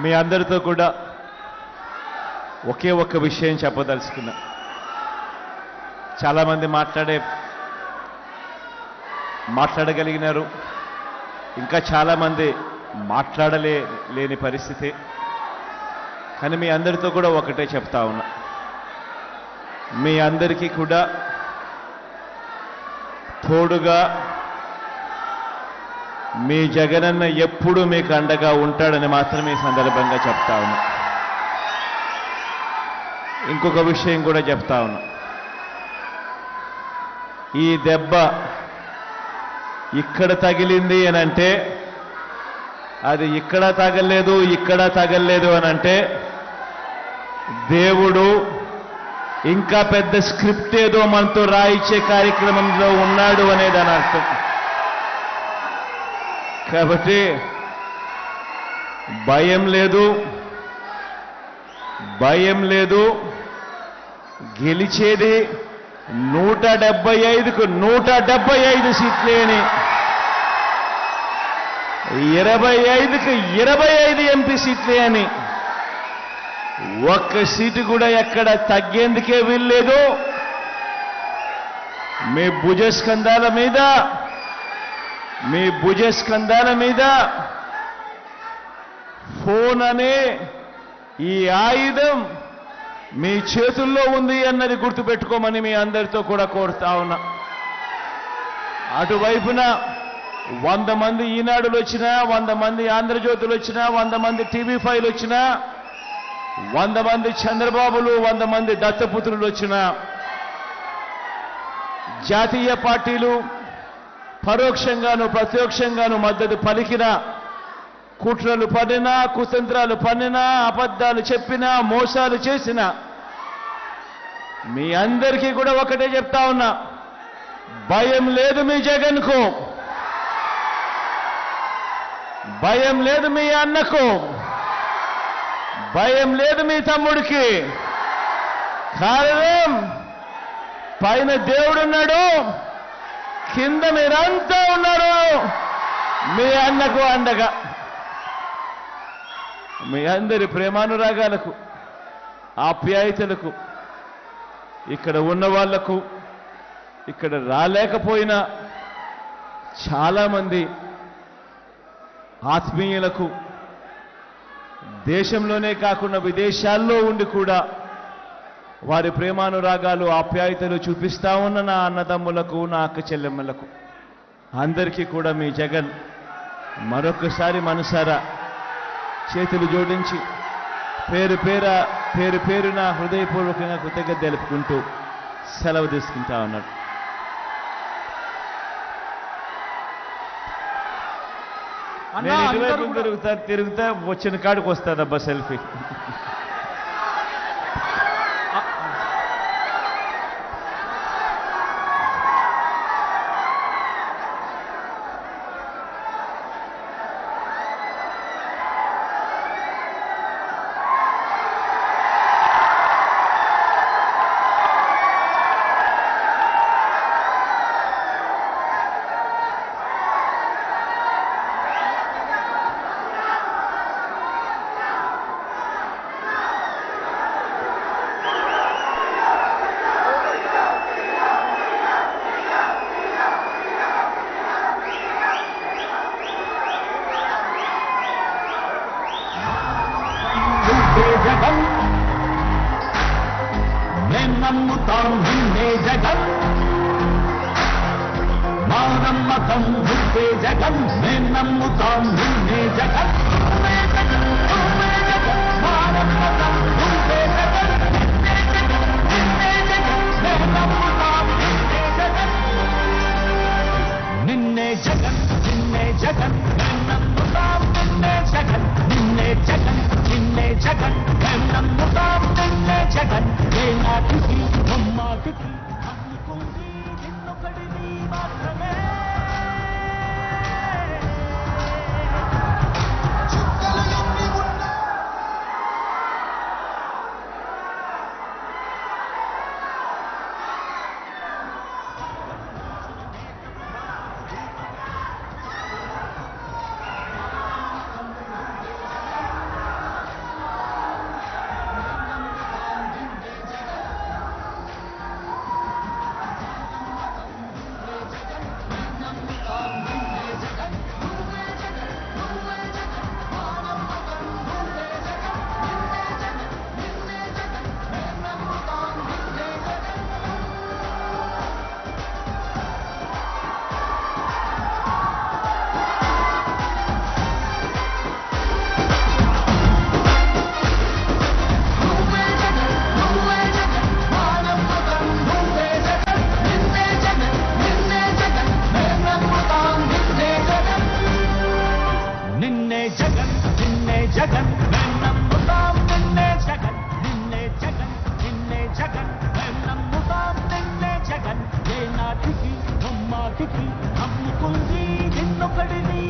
మీ అందరితో కూడా ఒకే ఒక్క విషయం చెప్పదలుచుకున్నా. చాలామంది మాట్లాడగలిగినారు, ఇంకా చాలామంది మాట్లాడలేని పరిస్థితి. కానీ మీ అందరితో కూడా ఒకటే చెప్తా ఉన్నా, మీ అందరికీ కూడా తోడుగా మీ జగనన్న ఎప్పుడూ మీకు అండగా ఉంటాడని మాత్రం ఈ సందర్భంగా చెప్తా ఉన్నా. ఇంకొక విషయం కూడా చెప్తా ఉన్నా, ఈ దెబ్బ ఇక్కడ తగిలింది అని అంటే అది ఇక్కడ తగలలేదు అని అంటే దేవుడు ఇంకా పెద్ద స్క్రిప్ట్ ఏదో మనతో రాయించే కార్యక్రమంలో ఉన్నాడు అనేది అని అర్థం. కాబట్టి భయం లేదు, గెలిచేది 175కు 175 సీట్లే అని, 25కు 25 ఎంపీ సీట్లే అని, ఒక్క సీటు కూడా ఎక్కడ తగ్గేందుకే వీల్లేదు. మీ భుజస్కంధాల మీద ఫోన్ అనే ఈ ఆయుధం మీ చేతుల్లో ఉంది అన్నది గుర్తుపెట్టుకోమని మీ అందరితో కూడా కోరుతా ఉన్నా. అటువైపున 100 మంది ఈనాడులు వచ్చినా, 100 మంది ఆంధ్రజ్యోతులు వచ్చినా, 100 మంది టీవీ5లు వచ్చినా, 100 మంది చంద్రబాబులు, 100 మంది దత్తపుత్రులు వచ్చినా, జాతీయ పార్టీలు పరోక్షంగాను ప్రత్యక్షంగాను మద్దతు పలికిన, కుట్రలు పన్నినా, కుతంత్రాలు పన్నినా, అబద్ధాలు చెప్పినా, మోసాలు చేసినా, మీ అందరికీ కూడా ఒకటే చెప్తా ఉన్నా, భయం లేదు మీ జగన్కు, భయం లేదు మీ అన్నకు, భయం లేదు మీ తమ్ముడికి. కారణం పైన దేవుడున్నాడు, కింద మీరంతా ఉన్నారు మీ అన్నకు అండగా. మీ అందరి ప్రేమానురాగాలకు, ఆప్యాయతలకు, ఇక్కడ ఉన్న వాళ్లకు, ఇక్కడ రాలేకపోయినా చాలామంది ఆత్మీయులకు, దేశంలోనే కాకుండా విదేశాల్లో ఉండి కూడా వారి ప్రేమానురాగాలు, ఆప్యాయతలు చూపిస్తా ఉన్న నా అన్నదమ్ములకు, నా అక్క చెల్లెమ్మలకు అందరికీ కూడా మీ జగన్ మరొకసారి మనసారా చేతులు జోడించి పేరు పేరున హృదయపూర్వకంగా కృతజ్ఞత తెలుపుకుంటూ సెలవు తీసుకుంటా ఉన్నాడు. నేను ఇటువైపు తిరుగుతా వచ్చిన కాడికి వస్తానబ్బా సెల్ఫీ. నమ్ముతాం నిన్నే జగన్, మా నమ్మకం నువ్వే జగన్, మేము నమ్ముతాం నిన్నే జగన్, నువ్వే జగన్, నువ్వే జగన్, మా నమ్మకం నువ్వే జగన్, నిన్నే జగన్, నిన్నే జగన్, మేము నమ్ముతాం నిన్నే జగన్, నిన్నే జగన్, నిన్నే జగన్, మేము నమ్ముతాం నిన్నే జగన్, నిన్నే జగన్, నిన్నే జగన్, మేము నమ్ముతాం నిన్నే జగన్. ఏ నాటికి నమ్మాటికి నమ్ముకుంది నిన్నొకడిని మాత్రమే. చుక్కలు జగన్ మేం నమ్ముతాం నిన్నే జగన్ ఏ నాటికి ముమ్మాటికి నమ్ముకుంది నిన్నొకడిని